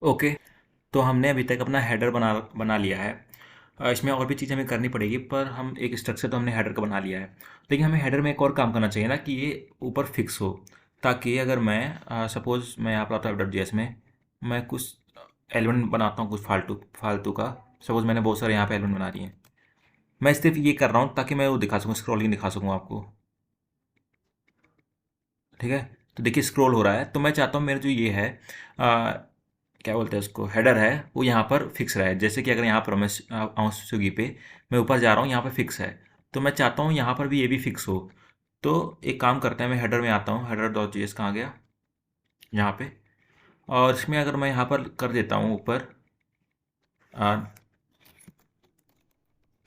Okay, तो हमने अभी तक अपना हेडर बना बना लिया है। इसमें और भी चीज़ें हमें करनी पड़ेगी, पर हम एक स्ट्रक्चर तो हमने हेडर का बना लिया है। लेकिन हमें हेडर में एक और काम करना चाहिए ना, कि ये ऊपर फिक्स हो, ताकि अगर मैं सपोज़ मैं यहाँ पर आता हूँ डॉट में, मैं कुछ एलिमेंट बनाता हूँ कुछ फालतू फालतू का। सपोज़ मैंने बहुत सारे यहाँ पे एलिमेंट बना दिए हैं। मैं सिर्फ ये कर रहा हूँ ताकि मैं वो दिखा सकूँ, स्क्रॉलिंग दिखा सकूँ आपको। ठीक है, तो देखिए स्क्रॉल हो रहा है, तो मैं चाहता हूँ मेरा जो ये है क्या बोलते हैं उसको, हेडर है, वो यहाँ पर फिक्स रहे। जैसे कि अगर यहाँ पर मैं आऊँ स्विगी पे, मैं ऊपर जा रहा हूँ, यहाँ पर फिक्स है, तो मैं चाहता हूँ यहाँ पर भी ये भी फिक्स हो। तो एक काम करते हैं, मैं हेडर में आता हूँ, हेडर डॉट जी एस कहाँ गया, यहाँ पे। और इसमें अगर मैं यहाँ पर कर देता हूँ ऊपर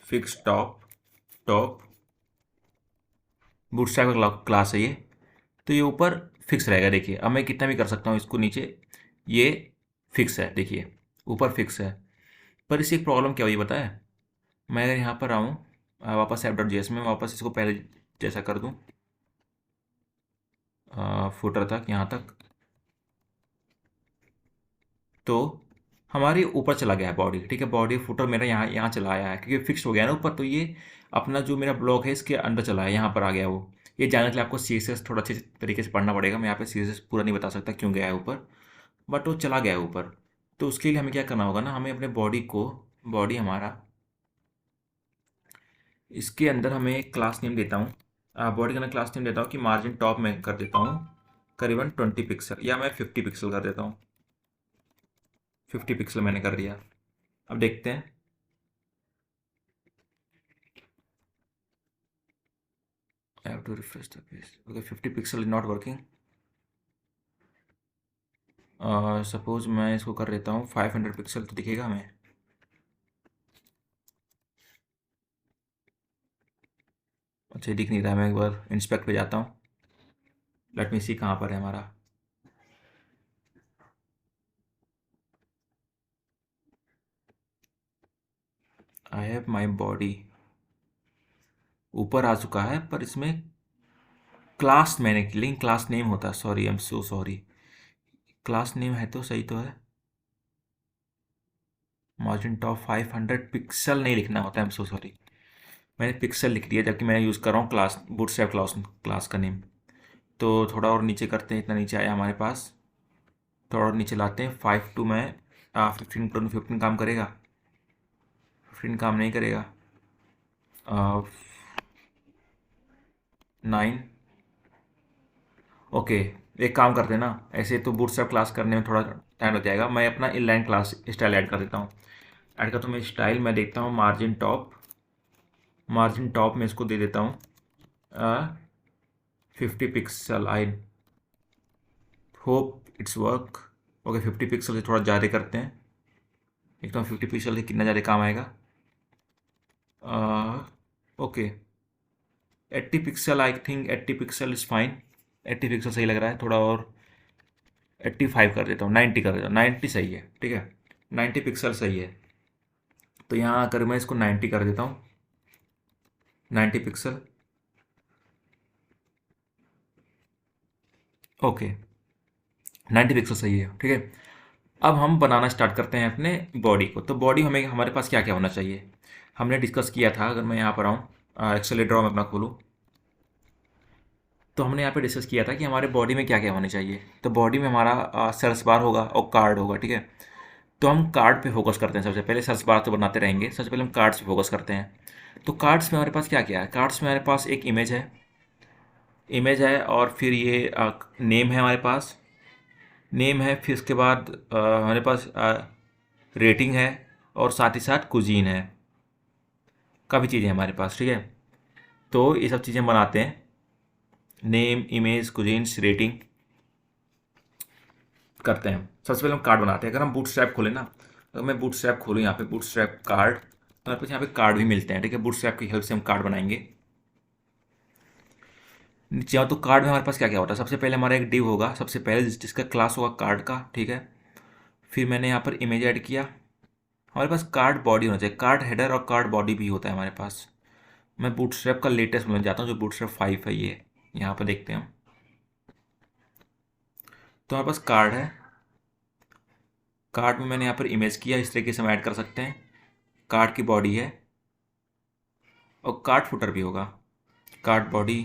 फिक्स टॉप, टॉप बूटस्ट्रैप का क्लास है ये, तो ये ऊपर फिक्स रहेगा। देखिए अब मैं कितना भी कर सकता हूँ इसको नीचे, ये फिक्स है, देखिए ऊपर फिक्स है। पर इससे एक प्रॉब्लम क्या हुई पता है, मैं अगर यहाँ पर आऊँ वापस ऐप डॉट जी में, वापस इसको पहले जैसा कर दूँ, फुटर तक, यहाँ तक, तो हमारे ऊपर चला गया है बॉडी। ठीक है, बॉडी फुटर मेरा यहाँ यहाँ चला आया है, क्योंकि फिक्स हो गया ना ऊपर, तो ये अपना जो मेरा ब्लॉक है इसके अंदर चला है, यहाँ पर आ गया वो। ये जानने के लिए आपको सी एस एस थोड़ा अच्छे तरीके से पढ़ना पड़ेगा। मैं यहाँ पे सी एस एस पूरा नहीं बता सकता क्यों गया है ऊपर, बट वो चला गया है ऊपर। तो उसके लिए हमें क्या करना होगा ना, हमें अपने बॉडी को, बॉडी हमारा, इसके अंदर हमें एक क्लास नेम देता हूँ, बॉडी का क्लास नेम देता हूँ कि मार्जिन टॉप में कर देता हूँ करीबन 20 पिक्सल, या मैं 50 पिक्सल कर देता हूँ। 50 पिक्सल मैंने कर दिया। अब देखते हैं, I have to refresh the page. Okay, 50 pixel is not working. Suppose मैं इसको कर देता हूँ 500 पिक्सल, तो दिखेगा हमें। अच्छा दिख नहीं रहा, मैं एक बार इंस्पेक्ट पे जाता हूँ। लेट मी सी कहाँ पर है हमारा। आई हैव माई बॉडी, ऊपर आ चुका है, पर इसमें क्लास मैंने, लेकिन क्लास नेम होता है, sorry I am so sorry. Class name है तो सही तो है, मार्जिन टॉप 500 पिक्सल नहीं लिखना होता है, आई एम सो सॉरी। मैंने पिक्सल लिख दिया, जबकि मैं यूज़ कर रहा हूँ क्लास, बूटस्ट्रैप क्लास, क्लास का नेम। तो थोड़ा और नीचे करते हैं, इतना नीचे आया हमारे पास, थोड़ा और नीचे लाते हैं। 5 टू में 15 काम करेगा, 15 काम नहीं करेगा। 9, ओके। एक काम करते हैं ना, ऐसे तो बूटस्ट्रैप क्लास करने में थोड़ा टाइम लग जाएगा, मैं अपना इनलाइन क्लास स्टाइल ऐड कर देता हूँ। ऐड करता हूँ मैं स्टाइल, मैं देखता हूँ मार्जिन टॉप, मार्जिन टॉप में इसको दे देता हूँ 50 pixel. I hope it's work. Okay, 50 pixel से थोड़ा ज़्यादा करते हैं, देखता हूँ 50 पिक्सल से कितना ज़्यादा काम आएगा। Okay, 80 pixel, I think 80 pixel is fine. 80 pixel सही लग रहा है, थोड़ा और 85 कर देता हूँ, 90 कर देता हूँ, 90 सही है। ठीक है, 90 पिक्सल सही है। तो यहाँ आकर मैं इसको 90 कर देता हूँ, 90 पिक्सल। ओके, 90 पिक्सल सही है। ठीक है, अब हम बनाना स्टार्ट करते हैं अपने बॉडी को। तो बॉडी हमें, हमारे पास क्या क्या होना चाहिए, हमने डिस्कस किया था। अगर मैं यहाँ पर आऊँ, एक्सेल ड्रॉ में अपना खोलूँ, तो हमने यहाँ पे डिस्कस किया था कि हमारे बॉडी में क्या क्या होने चाहिए। तो बॉडी में हमारा सर्च बार होगा और कार्ड होगा। ठीक है, तो हम कार्ड पे फोकस करते हैं सबसे पहले, सर्च बार तो बनाते रहेंगे, सबसे पहले हम कार्ड्स पे फोकस करते हैं। तो कार्ड्स में हमारे पास क्या क्या है, कार्ड्स में हमारे पास एक इमेज है, इमेज है, और फिर ये नेम है हमारे पास, नेम है, फिर उसके बाद हमारे पास रेटिंग है, और साथ ही साथ कुजीन है, काफ़ी चीज़ें हैं हमारे पास। ठीक है, तो ये सब चीज़ें बनाते हैं, नेम, इमेज, कुजीन्स, रेटिंग करते हैं। सबसे पहले हम कार्ड बनाते हैं। अगर हम बूट स्ट्रैप खोलें ना, अगर मैं बूट स्ट्रैप खोलूँ यहाँ पे, बूट स्ट्रैप कार्ड, तो हमारे पास यहाँ पे कार्ड भी मिलते हैं। ठीक है, बूट स्ट्रैप की हेल्प से हम कार्ड बनाएंगे। नीचे आओ तो कार्ड में हमारे पास क्या क्या होता है, सबसे पहले हमारा एक डिव होगा, सबसे पहले जिसका क्लास होगा कार्ड का। ठीक है, फिर मैंने यहाँ पर इमेज ऐड किया। हमारे पास कार्ड बॉडी होना चाहिए, कार्ड हेडर और कार्ड बॉडी भी होता है हमारे पास। मैं बूटस्ट्रैप का लेटेस्ट में जाता हूँ, जो बूटस्ट्रैप 5 है, ये यहाँ पर देखते हैं हम। तो हमारे पास कार्ड है, कार्ड में मैंने यहाँ पर इमेज किया, इस तरीके से हम ऐड कर सकते हैं। कार्ड की बॉडी है और कार्ड फुटर भी होगा। Card body,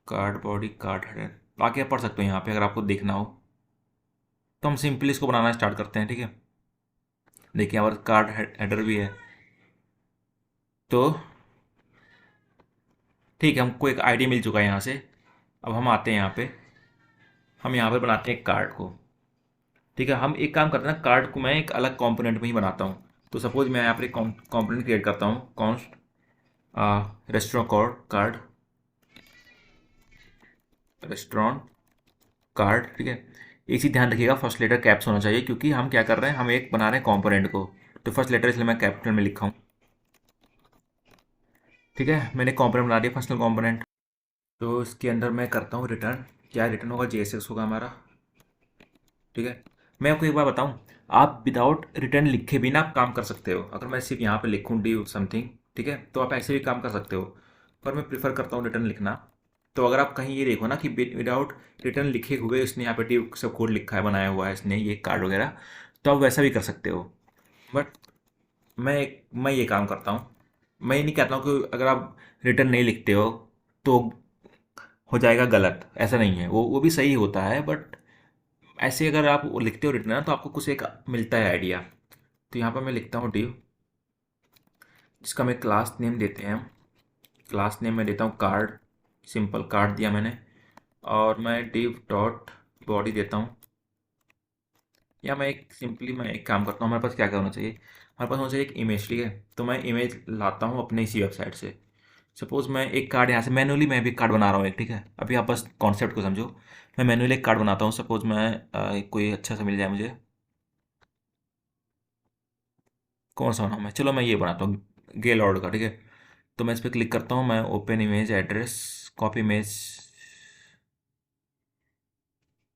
card body, card header, बाकी आप पढ़ सकते हो यहाँ पे अगर आपको देखना हो। तो हम सिंपली इसको बनाना स्टार्ट करते हैं, ठीक है। देखिए यहाँ पर कार्ड हेडर भी है। तो ठीक है, हमको एक आईडी मिल चुका है यहाँ से। अब हम आते हैं यहाँ पे, हम यहाँ पर बनाते हैं एक कार्ड को। ठीक है, हम एक काम करते हैं ना, कार्ड को मैं एक अलग कंपोनेंट में ही बनाता हूँ। तो सपोज मैं यहाँ पर एक कंपोनेंट क्रिएट करता हूँ, const restaurant card, restaurant card, ठीक है। एक चीज़ ध्यान रखिएगा, फर्स्ट लेटर कैप्स होना चाहिए, क्योंकि हम क्या कर रहे हैं, हम एक बना रहे हैं कंपोनेंट को। तो फर्स्ट लेटर इसलिए मैं कैपिटल में लिखा हूँ। ठीक है, मैंने कंपोनेंट बना दिया, फर्स्ट कंपोनेंट। तो इसके अंदर मैं करता हूँ रिटर्न। क्या रिटर्न होगा, JSX होगा हमारा। ठीक है, मैं आपको एक बार बताऊँ, आप विदाउट रिटर्न लिखे भी ना आप काम कर सकते हो। अगर मैं सिर्फ यहाँ पे लिखूँ डी समथिंग, ठीक है, तो आप ऐसे भी काम कर सकते हो, पर मैं प्रीफर करता हूँ रिटर्न लिखना। तो अगर आप कहीं ये देखो ना कि विदाउट रिटर्न लिखे हुए इसने यहाँ पे डी सब कोड लिखा है, बनाया हुआ है इसने ये कार्ड वगैरह, तो आप वैसा भी कर सकते हो। बट मैं ये काम करता हूँ। मैं ये नहीं कहता हूँ कि अगर आप रिटर्न नहीं लिखते हो तो हो जाएगा गलत, ऐसा नहीं है, वो भी सही होता है। बट ऐसे अगर आप वो लिखते हो रिटर्न ना, तो आपको कुछ एक मिलता है आइडिया। तो यहाँ पर मैं लिखता हूँ डिव, जिसका मैं क्लास नेम देते हैं हम। क्लास नेम मैं देता हूँ कार्ड, सिंपल कार्ड दिया मैंने। और मैं डिव डॉट बॉडी देता हूँ। या मैं एक काम करता हूँ, हमारे पास क्या क्या होना चाहिए, हमारे पास होना चाहिए एक इमेज, ठीक है। तो मैं इमेज लाता हूँ अपने इसी वेबसाइट से। सपोज मैं एक कार्ड यहाँ से मैनुअली मैं भी कार्ड बना रहा हूँ एक, ठीक है। अभी आप बस कॉन्सेप्ट को समझो। मैं मैनुअली एक कार्ड बनाता हूँ, सपोज मैं कोई अच्छा सा मिल जाए मुझे, कौन सा बनाऊँ मैं, चलो मैं ये बनाता हूँ गे लॉर्ड का, ठीक है। तो मैं इस पर क्लिक करता हूँ, मैं open image address, copy image,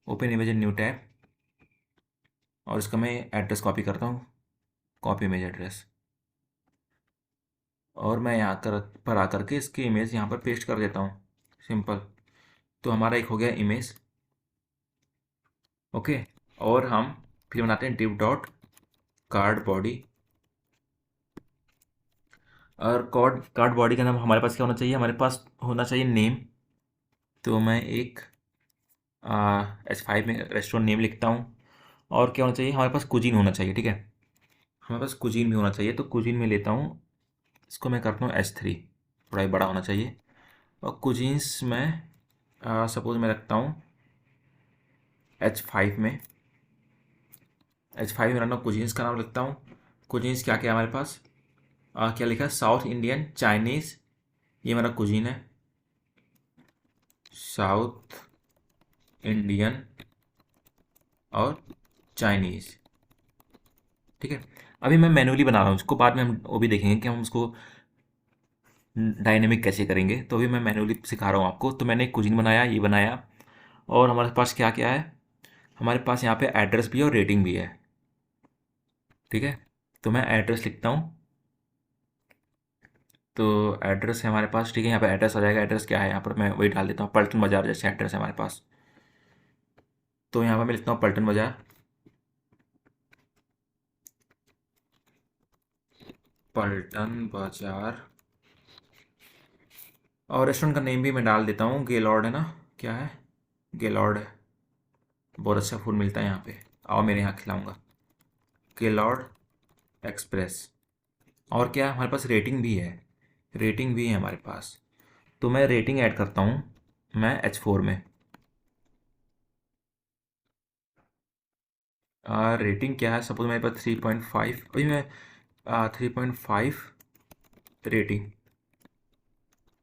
open image new tab, और इसका मैं एड्रेस कॉपी करता हूँ, कॉपी इमेज एड्रेस। और मैं यहाँ पर आकर के इसकी इमेज यहाँ पर पेस्ट कर देता हूँ, सिंपल। तो हमारा एक हो गया इमेज, ओके। और हम फिर बनाते हैं डिव डॉट कार्ड बॉडी। और कार्ड बॉडी का नाम हमारे पास क्या होना चाहिए, हमारे पास होना चाहिए नेम। तो मैं एक H5 में रेस्टोरेंट नेम लिखता हूँ। और क्या होना चाहिए, हमारे पास कुजीन होना चाहिए, ठीक है। हमारे पास कुजीन भी होना चाहिए, तो कुजीन में लेता हूँ, इसको मैं करता हूँ H3, थोड़ा ही बड़ा होना चाहिए। और कुजीन्स में सपोज मैं रखता हूँ H5 में, H5 में रखना, कुजीन्स का नाम लिखता हूँ। कुजीन्स क्या क्या है हमारे पास, क्या लिखा है, साउथ इंडियन, चाइनीज़, ये मेरा कुजीन है, साउथ इंडियन और चाइनीज़, ठीक है। अभी मैं मैनुअली बना रहा हूँ इसको, बाद में हम वो भी देखेंगे कि हम उसको डायनेमिक कैसे करेंगे। तो अभी मैं मैनुअली सिखा रहा हूँ आपको। तो मैंने एक कुजीन बनाया, ये बनाया। और हमारे पास क्या क्या है, हमारे पास यहाँ पे एड्रेस भी है और रेटिंग भी है, ठीक है। तो मैं एड्रेस लिखता हूँ। तो एड्रेस है हमारे पास, ठीक है, यहाँ पे एड्रेस आ जाएगा। एड्रेस क्या है, यहाँ पर मैं वही डाल देता हूँ, पलटन बाज़ार जैसे एड्रेस है हमारे पास। तो यहाँ पर मैं लिखता हूँ पलटन बाज़ार, पलटन बाज़ार। और रेस्टोरेंट का नेम भी मैं डाल देता हूँ, गेलॉर्ड है ना, क्या है, गेलॉर्ड है। बहुत अच्छा फूड मिलता है यहाँ पे, आओ मेरे यहाँ खिलाऊंगा, गेलॉर्ड एक्सप्रेस। और क्या हमारे पास रेटिंग भी है, रेटिंग भी है हमारे पास। तो मैं रेटिंग ऐड करता हूँ, मैं H4 में। रेटिंग क्या है, सपोज मेरे पास 3.5, अभी मैं 3.5 रेटिंग।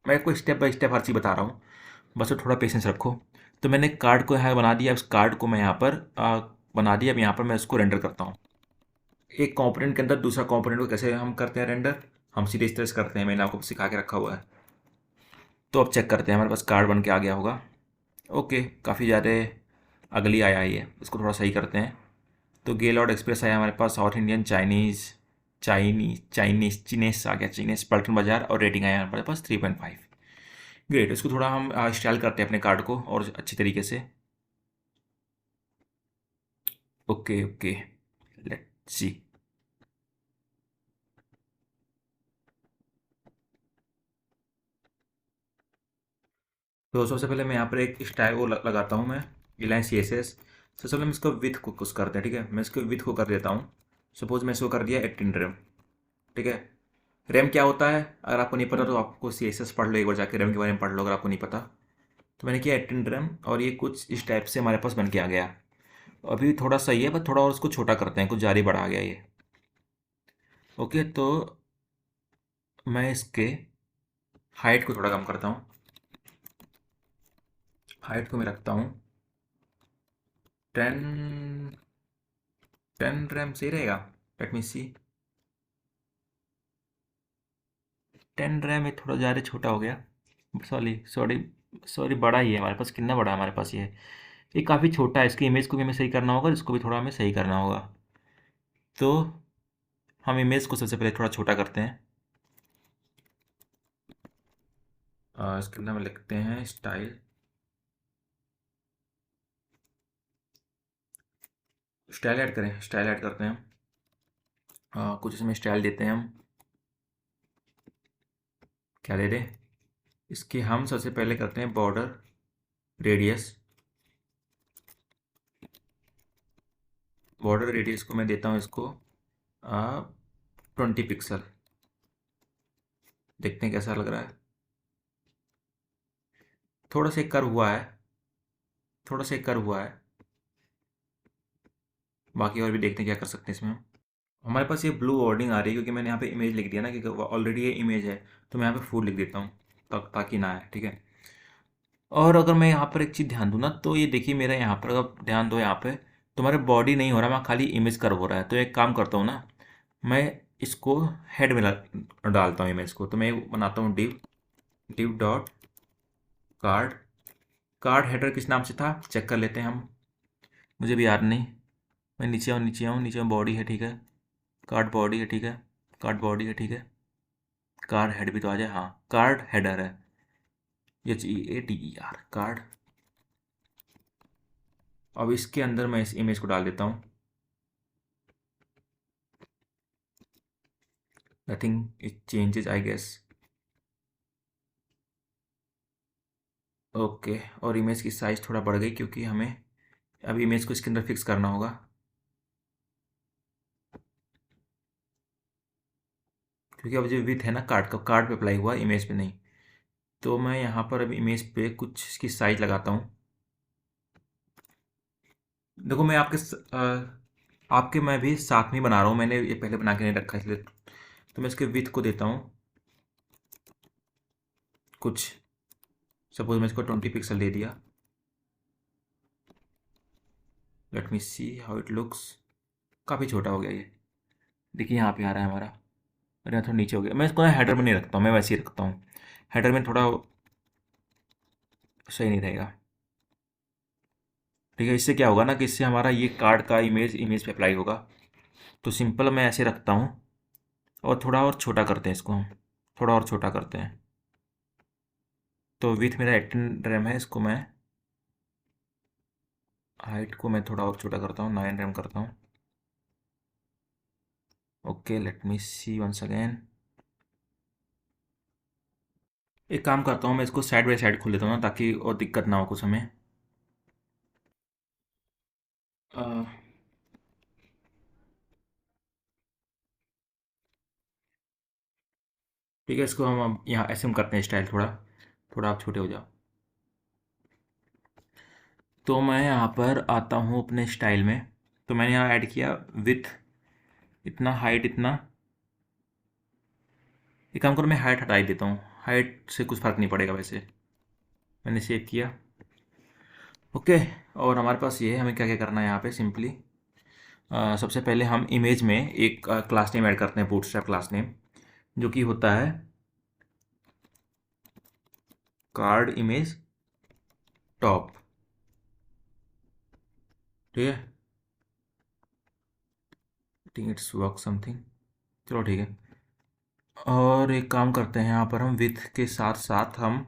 मैं आपको स्टेप बाय स्टेप हर चीज़ बता रहा हूँ, बस वो थोड़ा पेशेंस रखो। तो मैंने कार्ड को यहाँ बना दिया, उस कार्ड को मैं यहाँ पर बना दिया। अब यहाँ पर मैं उसको रेंडर करता हूँ। एक कंपोनेंट के अंदर दूसरा कंपोनेंट को कैसे हम करते हैं रेंडर, हम सीधे इस तरह से करते हैं, मैंने आपको सिखा के रखा हुआ है। तो अब चेक करते हैं, हमारे पास कार्ड बन के आ गया होगा। ओके, काफ़ी ज़्यादा अगली आया ही है, इसको थोड़ा सही करते हैं। तो गेलॉर्ड एक्सप्रेस आया हमारे पास, साउथ इंडियन, चाइनीज़ चीनेस आ गया, चीनेस, पलटन बाजार, और रेटिंग आया हमारे पास 3.5। ग्रेट, इसको थोड़ा हम स्टाइल करते हैं अपने कार्ड को और अच्छी तरीके से। Okay okay, let's see. तो सबसे पहले मैं यहाँ पर एक स्टाइल वो लगाता हूँ मैं, इलाइन सी एस एस। सबसे पहले हम इसको विथ को कुछ करते हैं, ठीक है। मैं इसको विथ को कर देता हूँ। सपोज मैं इसको कर दिया 18 रैम, ठीक है। रैम क्या होता है, अगर आपको नहीं पता तो आपको सी एस एस पढ़ लो, एक बार जाके रैम के बारे में पढ़ लो अगर आपको नहीं पता। तो मैंने किया 18 रैम, और ये कुछ इस टाइप से हमारे पास बन के आ गया। अभी थोड़ा सही है, पर थोड़ा और उसको छोटा करते हैं, कुछ ज़्यादा ही बड़ा आ गया ये। ओके, तो मैं इसके हाइट को थोड़ा कम करता हूँ। हाइट को मैं रखता हूँ 10। 10 रैम सही रहेगा। लेट मी सी। 10 रैम है, थोड़ा ज़्यादा छोटा हो गया। सॉरी सॉरी सॉरी, बड़ा ही है हमारे पास। कितना बड़ा है हमारे पास ये काफ़ी छोटा है। इसकी इमेज को भी हमें सही करना होगा, इसको भी थोड़ा हमें सही करना होगा। तो हम इमेज को सबसे पहले थोड़ा छोटा करते हैं। इसके अंदर हम लिखते हैं स्टाइल। स्टाइल ऐड करें, स्टाइल ऐड करते हैं हम। कुछ इसमें स्टाइल देते हैं हम। क्या दे दें, इसके हम सबसे पहले करते हैं बॉर्डर रेडियस। बॉर्डर रेडियस को मैं देता हूँ इसको 20 पिक्सल। देखते हैं कैसा लग रहा है। थोड़ा सा कर्व हुआ है, थोड़ा सा कर्व हुआ है। बाकी और भी देखते हैं क्या कर सकते हैं इसमें हम। हमारे पास ये ब्लू वार्निंग आ रही है क्योंकि मैंने यहाँ पे इमेज लिख दिया ना, क्योंकि ऑलरेडी ये इमेज है। तो मैं यहाँ पे फूड लिख देता हूँ ताकि ना आए, ठीक है। और अगर मैं यहाँ पर एक चीज़ ध्यान दूँ ना, तो ये देखिए मेरा यहाँ पर अगर ध्यान दो यहाँ पे, तो हमारे बॉडी नहीं हो रहा, मैं खाली इमेज कर्व हो रहा है। तो एक काम करता हूँ ना, मैं इसको हेड में डालता हूँ इमेज को। तो मैं बनाता हूँ div, div dot card. Card header किस नाम से था चेक कर लेते हैं हम, मुझे भी याद नहीं। मैं नीचे आऊँ, नीचे आऊँ, नीचे बॉडी है, ठीक है। कार्ड बॉडी है, ठीक है। कार्ड बॉडी है, ठीक है। कार्ड हेड भी तो आ जाए, हाँ कार्ड हेडर है, HEADER कार्ड। अब इसके अंदर मैं इस इमेज को डाल देता हूँ। Nothing it changes I guess. Okay, और इमेज की साइज़ थोड़ा बढ़ गई क्योंकि हमें अब इमेज को इसके अंदर फिक्स करना होगा। क्योंकि अब जो विथ है ना कार्ड का, कार्ड पे अप्लाई हुआ, इमेज पे नहीं। तो मैं यहाँ पर अब इमेज पे कुछ इसकी साइज लगाता हूँ। देखो मैं आपके मैं भी साथ में बना रहा हूँ, मैंने ये पहले बना के नहीं रखा इसलिए। तो मैं इसके विथ को देता हूँ कुछ, सपोज मैं इसको 20 पिक्सल दे दिया। Let me see how it looks. काफ़ी छोटा हो गया ये, देखिए यहाँ पे आ रहा है हमारा। अरे थोड़ा नीचे हो गया। मैं इसको ना हेडर में नहीं रखता हूँ, मैं वैसे ही रखता हूँ। हेडर में थोड़ा सही नहीं रहेगा, ठीक है। इससे क्या होगा ना कि इससे हमारा ये कार्ड का इमेज इमेज पे अप्लाई होगा। तो सिंपल मैं ऐसे रखता हूँ, और थोड़ा और छोटा करते हैं इसको हम, थोड़ा और छोटा करते हैं। तो विथ मेरा 18 रैम है, इसको मैं हाइट को मैं थोड़ा और छोटा करता हूँ, 9 रैम करता हूँ। Okay, let me see once again. एक काम करता हूँ, मैं इसको साइड बाई साइड खोल लेता हूँ ना, ताकि और दिक्कत ना हो कुछ हमें। अ, ठीक है, इसको हम अब यहाँ ऐसे हम करते हैं स्टाइल, थोड़ा थोड़ा आप छोटे हो जाओ। तो मैं यहाँ पर आता हूँ अपने स्टाइल में। तो मैंने यहाँ ऐड किया विथ इतना, हाइट इतना। एक काम करो, मैं हाइट हटा ही देता हूँ, हाइट से कुछ फ़र्क नहीं पड़ेगा वैसे। मैंने सेव किया। ओके, और हमारे पास ये है, हमें क्या क्या करना है यहाँ पे सिंपली। सबसे पहले हम इमेज में एक क्लास नेम ऐड करते हैं, बूटस्ट्रैप क्लास नेम, जो कि होता है कार्ड इमेज टॉप, ठीक है। थिंक इट्स वर्क समथिंग, चलो ठीक है। और एक काम करते हैं, यहाँ पर हम विथ के साथ साथ हम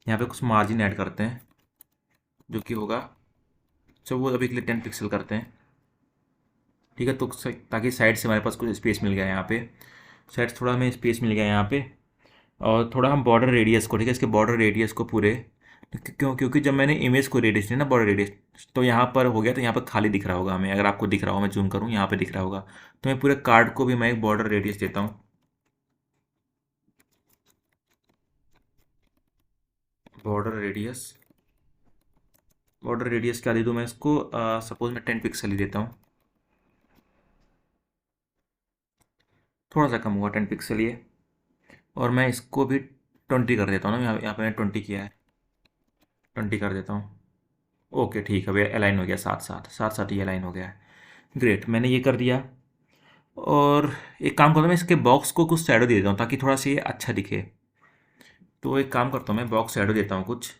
यहाँ पे कुछ मार्जिन ऐड करते हैं, जो कि होगा, चलो वो अभी के लिए 10 पिक्सल करते हैं। ठीक है। तो ताकि साइड से हमारे पास कुछ स्पेस मिल गया यहाँ पे, साइड थोड़ा हमें स्पेस मिल गया यहाँ पे। और थोड़ा हम बॉर्डर रेडियस को, ठीक है, इसके बॉर्डर रेडियस को पूरे, क्योंकि जब मैंने इमेज को रेडियस दिया ना, बॉर्डर रेडियस, तो यहाँ पर हो गया, तो यहाँ पर खाली दिख रहा होगा हमें, अगर आपको दिख रहा हो, मैं जूम करूँ, यहाँ पे दिख रहा होगा। तो मैं पूरे कार्ड को भी मैं एक बॉर्डर रेडियस देता हूँ, बॉर्डर रेडियस। बॉर्डर रेडियस क्या दे दूँ मैं इसको, सपोज मैं 10 पिक्सल ही देता हूँ, थोड़ा सा कम हुआ 10 पिक्सल ये। और मैं इसको भी 20 कर देता हूँ ना, यहाँ पे मैंने 20 किया है, 20 कर देता हूँ। ओके ठीक है, भैया अलाइन हो गया, साथ साथ साथ साथ ये अलाइन हो गया है। ग्रेट, मैंने ये कर दिया। और एक काम करता हूँ, मैं इसके बॉक्स को कुछ शैडो दे देता हूँ ताकि थोड़ा सा ये अच्छा दिखे। तो एक काम करता हूँ, मैं बॉक्स शैडो देता हूँ कुछ,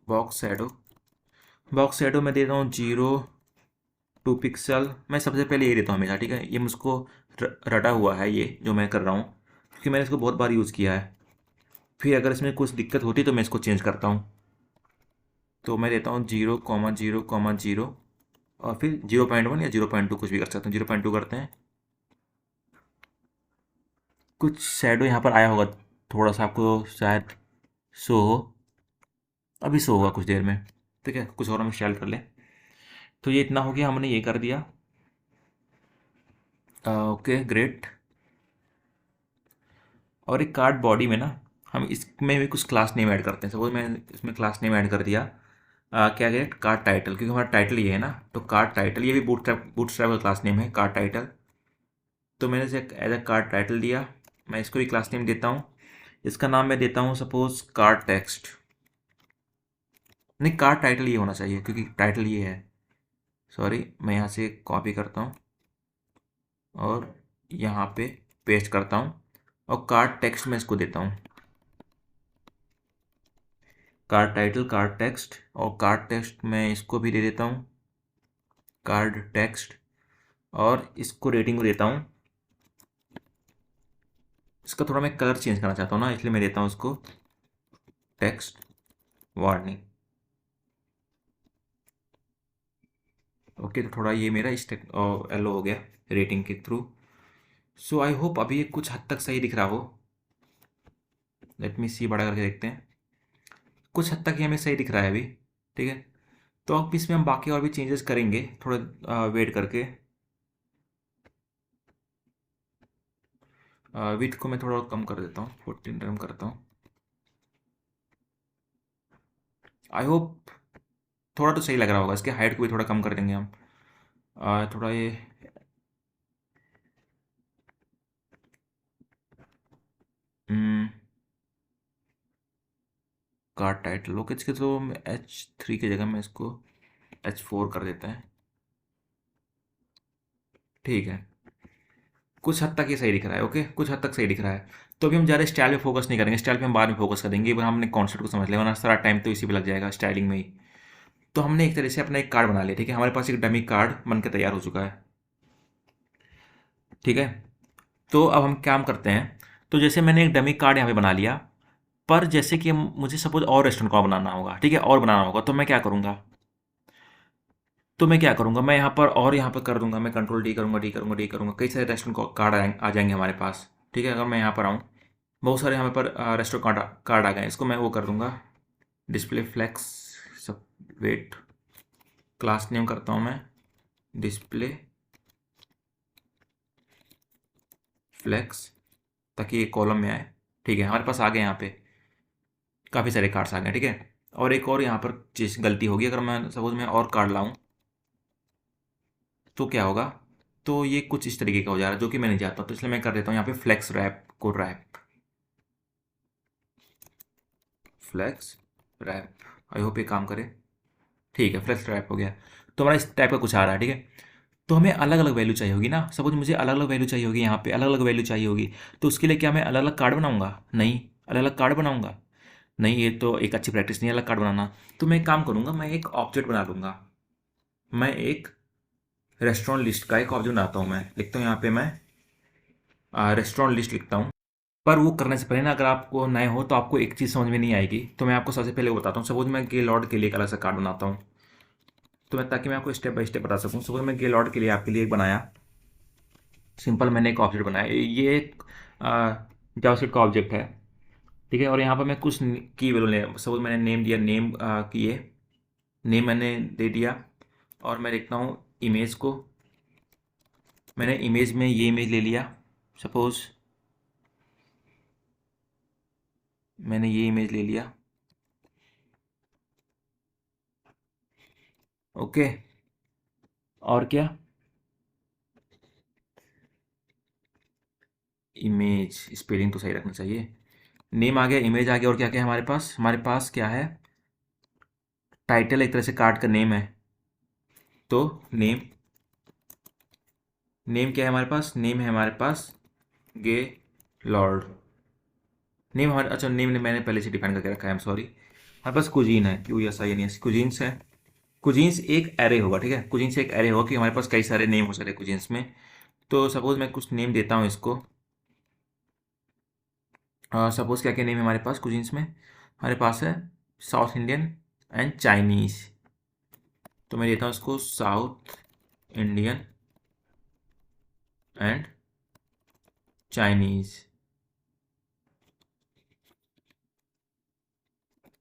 बॉक्स शैडो, बॉक्स शैडो मैं देता हूँ 0 2 पिक्सल। मैं सबसे पहले ये देता हूँ हमेशा, ठीक है, ये मुझको रटा हुआ है ये जो मैं कर रहा हूँ, क्योंकि मैंने इसको बहुत बार यूज़ किया है। फिर अगर इसमें कुछ दिक्कत होती है तो मैं इसको चेंज करता हूँ। तो मैं देता हूँ 0 0 0 और फिर 0.1 या 0.2 कुछ भी कर सकते हैं, 0.2 करते हैं। कुछ शैडो यहाँ पर आया होगा, थोड़ा सा आपको शायद शो हो, अभी शो होगा कुछ देर में। ठीक है, कुछ और हम स्टाइल कर लें। तो ये इतना हो गया, हमने ये कर दिया। Okay great. और एक कार्ड बॉडी में ना, हम इसमें भी कुछ क्लास नेम ऐड करते हैं। सपोज मैं इसमें क्लास नेम ऐड कर दिया, क्या है, कार्ड टाइटल, क्योंकि हमारा टाइटल ये है ना, तो कार्ड टाइटल, ये भी बूटस्ट्रैप का क्लास नेम है, कार्ड टाइटल। तो मैंने इसे एज ए कार्ड टाइटल दिया। मैं इसको भी क्लास नेम देता हूँ, इसका नाम मैं देता हूँ सपोज कार्ड टेक्स्ट। नहीं, कार्ड टाइटल ये होना चाहिए क्योंकि टाइटल ये है। सॉरी, मैं यहाँ से कॉपी करता हूँ और यहाँ पे पेस्ट करता हूँ, और कार्ड टेक्स्ट में इसको देता हूँ, कार्ड टाइटल, कार्ड टेक्स्ट। और कार्ड टेक्स्ट में इसको भी दे देता हूँ कार्ड टेक्स्ट, और इसको रेटिंग को देता हूँ, इसका थोड़ा मैं कलर चेंज करना चाहता हूँ ना, इसलिए मैं देता हूँ इसको टेक्स्ट वार्निंग। ओके, तो थोड़ा ये मेरा इस येलो हो गया रेटिंग के थ्रू। सो आई होप अभी ये कुछ हद तक सही दिख रहा हो। लेट मी सी, बड़ा करके देखते हैं। कुछ हद तक ये हमें सही दिख रहा है अभी, ठीक है। तो अब इसमें हम बाकी और भी चेंजेस करेंगे, थोड़ा वेट करके। विथ को मैं थोड़ा और कम कर देता हूँ, 14 कम करता हूँ। आई होप थोड़ा तो सही लग रहा होगा। इसके हाइट को भी थोड़ा कम कर देंगे हम, थोड़ा ये कार्ड टाइटल। ओके, इसके तो H3 की जगह में इसको H4 कर देते हैं, ठीक है। कुछ हद तक ये सही दिख रहा है, ओके, कुछ हद तक सही दिख रहा है। तो अभी हम ज़्यादा स्टाइल पे फोकस नहीं करेंगे, स्टाइल पे हम बाद में फोकस करेंगे, एक बार हमने कॉन्सेप्ट को समझ लिया, वरना सारा टाइम तो इसी पे लग जाएगा स्टाइलिंग में ही। तो हमने एक तरह से अपना एक कार्ड बना लिया, ठीक है, हमारे पास एक डमी कार्ड बन के तैयार हो चुका है, ठीक है। तो अब हम काम करते हैं। तो जैसे मैंने एक डमी कार्ड यहाँ पे बना लिया, पर जैसे कि मुझे सपोज और रेस्टोरेंट का बनाना होगा, ठीक है, और बनाना होगा, तो मैं क्या करूँगा, मैं यहाँ पर और यहाँ पर कर दूंगा, मैं कंट्रोल डी करूँगा, डी करूँगा, डी करूँगा, कई सारे रेस्टोरेंट कार्ड आ जाएंगे हमारे पास, ठीक है। अगर मैं यहाँ पर आऊँ, बहुत सारे यहाँ पर रेस्टोरेंट कार्ड आ गए, इसको मैं वो कर दूंगा डिस्प्ले फ्लेक्स, सब वेट, क्लास नेम करता हूँ मैं डिस्प्ले फ्लेक्स, ताकि ये कॉलम में आए, ठीक है। हमारे पास आ गए यहाँ पे काफ़ी सारे कार्ड्स आ गए, ठीक है। और एक और यहाँ पर चीज़ गलती होगी, अगर मैं सपोज मैं और कार्ड लाऊं तो क्या होगा, तो ये कुछ इस तरीके का हो जा रहा है जो कि मैं नहीं चाहता, तो इसलिए मैं कर देता हूँ यहाँ पे फ्लेक्स रैप को wrap, flex wrap. I hope ये काम करे, ठीक है, फ्लेक्स रैप हो गया। तो हमारा इस टाइप का कुछ आ रहा है, ठीक है। तो हमें अलग अलग वैल्यू चाहिए होगी ना, सपोज मुझे अलग अलग वैल्यू चाहिए होगी, यहाँ पे अलग अलग वैल्यू चाहिए होगी। तो उसके लिए क्या मैं अलग अलग कार्ड बनाऊंगा? नहीं। अलग अलग कार्ड बनाऊंगा नहीं, ये तो एक अच्छी प्रैक्टिस नहीं है अलग कार्ड बनाना। तो मैं एक काम करूंगा, मैं एक ऑब्जेक्ट बना लूंगा, मैं एक रेस्टोरेंट लिस्ट का एक ऑब्जेक्ट बनाता हूँ। मैं लिखता हूँ यहाँ पे, मैं रेस्टोरेंट लिस्ट लिखता हूँ। पर वो करने से पहले ना, अगर आपको नए हो तो आपको एक चीज़ समझ में नहीं आएगी, तो मैं आपको सबसे पहले वो बताता हूँ। सपोज मैं के लॉर्ड के लिए एक अलग सा कार्ड बनाता हूँ, तो मैं ताकि मैं आपको स्टेप बाय स्टेप बता सकूँ, सपोज मैं गे लॉर्ड के लिए आपके लिए एक बनाया, सिंपल मैंने एक ऑब्जेक्ट बनाया, ये एक जावास्क्रिप्ट का ऑब्जेक्ट है, ठीक है। और यहाँ पर मैं कुछ की वैल्यू ले, सपोज मैंने नेम दिया, नेम किए, नेम मैंने दे दिया, और मैं देखता हूँ इमेज को, मैंने इमेज में ये इमेज ले लिया, सपोज मैंने ये इमेज ले लिया, ओके। और क्या, इमेज स्पेलिंग तो सही रखना चाहिए, नेम आ गया, इमेज आ गया, और क्या क्या है हमारे पास क्या है, टाइटल एक तरह से कार्ड का नेम है, तो नेम, नेम क्या है हमारे पास, नेम है हमारे पास गे लॉर्ड, नेम हमारे, अच्छा नेम ने मैंने पहले से डिफाइन करके रखा है, आई एम सॉरी। हमारे पास कुजीन है, क्यों ऐसा ये नहीं है, कुजीन्स है, कुजीन्स एक एरे होगा, ठीक है, कुजीन्स एक एरे होगा कि हमारे पास कई सारे नेम हो सकते हैं कुजीन्स में। तो सपोज मैं कुछ नेम देता हूँ इसको, सपोज क्या क्या नेम है हमारे पास कुजीन्स में, हमारे पास है साउथ इंडियन एंड चाइनीज़, तो मैं देता हूँ इसको south Indian and Chinese,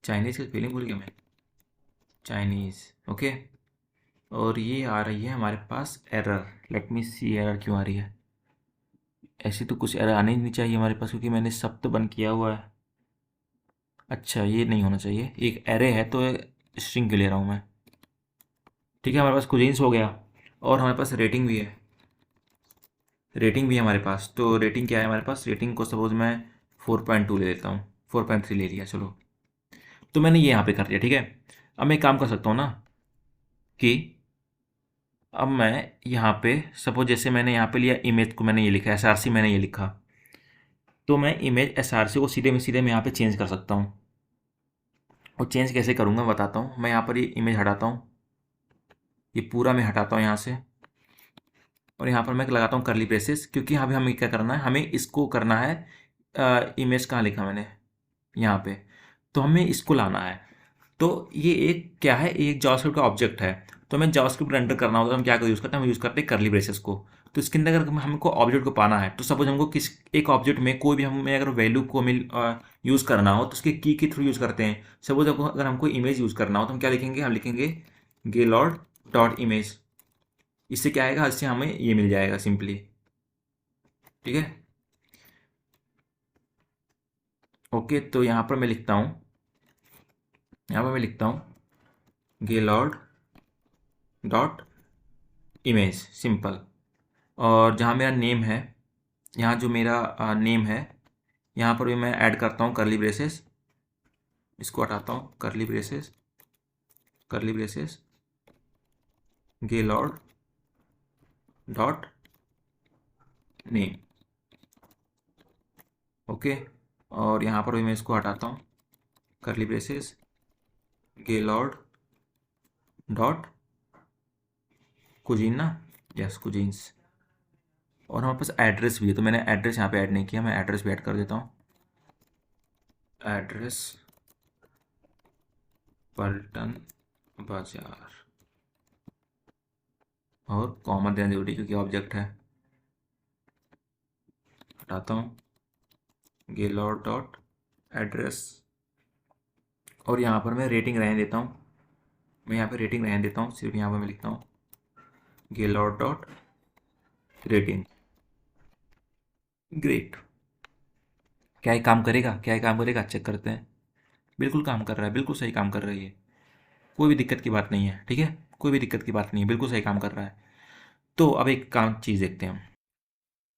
Chinese की स्पेलिंग भूल गया मैं, चाइनीज़, ओके। और ये आ रही है हमारे पास एरर, लेट मी सी एरर क्यों आ रही है, ऐसी तो कुछ एरर आनी ही नहीं चाहिए हमारे पास, क्योंकि मैंने सब तो बंद किया हुआ है। अच्छा ये नहीं होना चाहिए, एक एरे है तो स्ट्रिंग के ले रहा हूँ मैं, ठीक है। हमारे पास कुजीन्स हो गया, और हमारे पास रेटिंग भी है, रेटिंग भी है हमारे पास, तो रेटिंग क्या है हमारे पास, रेटिंग को सपोज मैं 4.2 ले लेता हूँ, 4.3 ले लिया, चलो। तो मैंने ये यहाँ पे कर दिया, ठीक है। अब मैं एक काम कर सकता हूँ ना, कि अब मैं यहाँ पे सपोज जैसे मैंने यहाँ पे लिया इमेज को, मैंने ये लिखा SRC, मैंने ये लिखा, तो मैं इमेज SRC को सीधे मैं यहाँ पे चेंज कर सकता हूँ। और चेंज कैसे करूँगा बताता हूँ, मैं यहाँ पर ये इमेज हटाता हूँ, ये पूरा मैं हटाता हूँ यहाँ से, और यहाँ पर मैं लगाता हूँ करली ब्रेसेस, क्योंकि यहाँ पे हमें क्या करना है, हमें इसको करना है, इमेज कहाँ लिखा मैंने, यहाँ पे, तो हमें इसको लाना है। तो ये एक क्या है, एक जावास्क्रिप्ट का ऑब्जेक्ट है, तो हमें जावास्क्रिप्ट रेंडर करना होगा, तो हम क्या यूज़ करते हैं, हम यूज़ करते हैं करली ब्रेसेस को। तो इसके अंदर अगर हमको ऑब्जेक्ट को पाना है, तो सपोज हमको किस एक ऑब्जेक्ट में कोई भी हमें अगर वैल्यू को हमें यूज़ करना हो, तो उसके की के थ्रू यूज़ करते हैं। सपोज अगर हमको इमेज यूज़ करना हो, तो हम क्या लिखेंगे, हम लिखेंगे गेलॉर्ड डॉट इमेज, इससे क्या आएगा, इससे हमें ये मिल जाएगा सिंपली, ठीक है। ओके, तो यहाँ पर मैं लिखता हूँ, यहाँ पर मैं लिखता हूँ गेलॉर्ड डॉट इमेज, सिंपल। और जहाँ मेरा नेम है, यहाँ जो मेरा नेम है, यहाँ पर भी मैं ऐड करता हूँ करली ब्रेसेस, इसको हटाता हूँ, करली ब्रेसेस, करली braces, Gaylord dot name, okay. और यहाँ पर भी मैं इसको हटाता हूँ, करली ब्रेसेस, गेलॉर्ड डॉट कुजीन ना, यस कुजीन्स। और हमारे पास एड्रेस भी है, तो मैंने एड्रेस यहाँ पे ऐड नहीं किया, मैं एड्रेस भी ऐड कर देता हूँ, एड्रेस पलटन बाजार, और कॉमन देना जरूरी क्योंकि ऑब्जेक्ट है, हटाता हूँ गेलॉर्ड डॉट एड्रेस। और यहाँ पर मैं रेटिंग रहने देता हूँ, मैं यहाँ पे रेटिंग रहने देता हूँ, सिर्फ यहाँ पर मैं लिखता हूँ गेलॉर्ड डॉट रेटिंग, ग्रेट। क्या ये काम करेगा, क्या ये काम करेगा, चेक करते हैं। बिल्कुल काम कर रहा है, बिल्कुल सही काम कर रही है, कोई भी दिक्कत की बात नहीं है, ठीक है, कोई भी दिक्कत की बात नहीं है, बिल्कुल सही काम कर रहा है। तो अब एक काम चीज़ देखते हैं हम।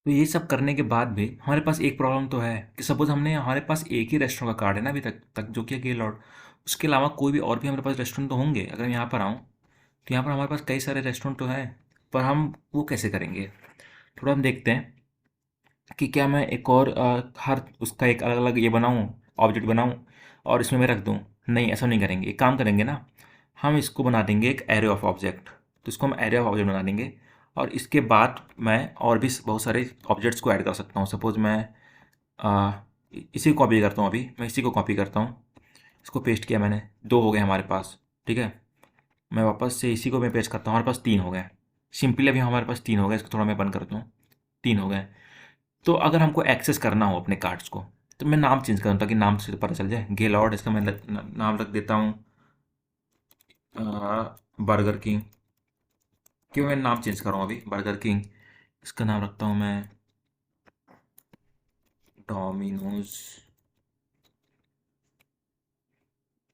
तो ये सब करने के बाद भी हमारे पास एक प्रॉब्लम तो है कि सपोज हमने, हमारे पास एक ही रेस्टोरेंट का कार्ड है ना अभी तक जो कि गे लॉर्ड, उसके अलावा कोई भी और भी हमारे पास रेस्टोरेंट तो होंगे। अगर मैं यहाँ पर आऊँ, तो यहाँ पर हमारे पास कई सारे रेस्टोरेंट तो हैं, पर हम वो कैसे करेंगे, थोड़ा हम देखते हैं कि क्या मैं एक और हर उसका एक अलग अलग ये बनाऊँ, ऑब्जेक्ट बनाऊँ, और इसमें मैं रख दूँ। नहीं, ऐसा नहीं करेंगे, एक काम करेंगे ना, हम इसको बना देंगे एक एरे ऑफ ऑब्जेक्ट, तो इसको हम एरे ऑफ ऑब्जेक्ट बना देंगे। और इसके बाद मैं और भी बहुत सारे ऑब्जेक्ट्स को ऐड कर सकता हूँ। सपोज मैं आ, इसी को कॉपी करता हूँ, अभी मैं इसी को कॉपी करता हूँ, इसको पेस्ट किया मैंने, दो हो गए हमारे पास, ठीक है। मैं वापस से इसी को मैं पेश करता हूँ, हमारे पास 3 हो गए। सिंपली अभी हमारे पास 3 हो गए, इसको थोड़ा मैं बंद करता हूँ। 3 हो गए। तो अगर हमको एक्सेस करना हो अपने कार्ड्स को, तो मैं नाम चेंज करूँ ताकि नाम से पता चल जाए। गेलॉर्ड, इसका मैं नाम रख देता हूँ बर्गर किंग। क्यों मैं नाम चेंज कर रहा हूँ अभी, बर्गर किंग। इसका नाम रखता हूँ मैं डोमिनोज।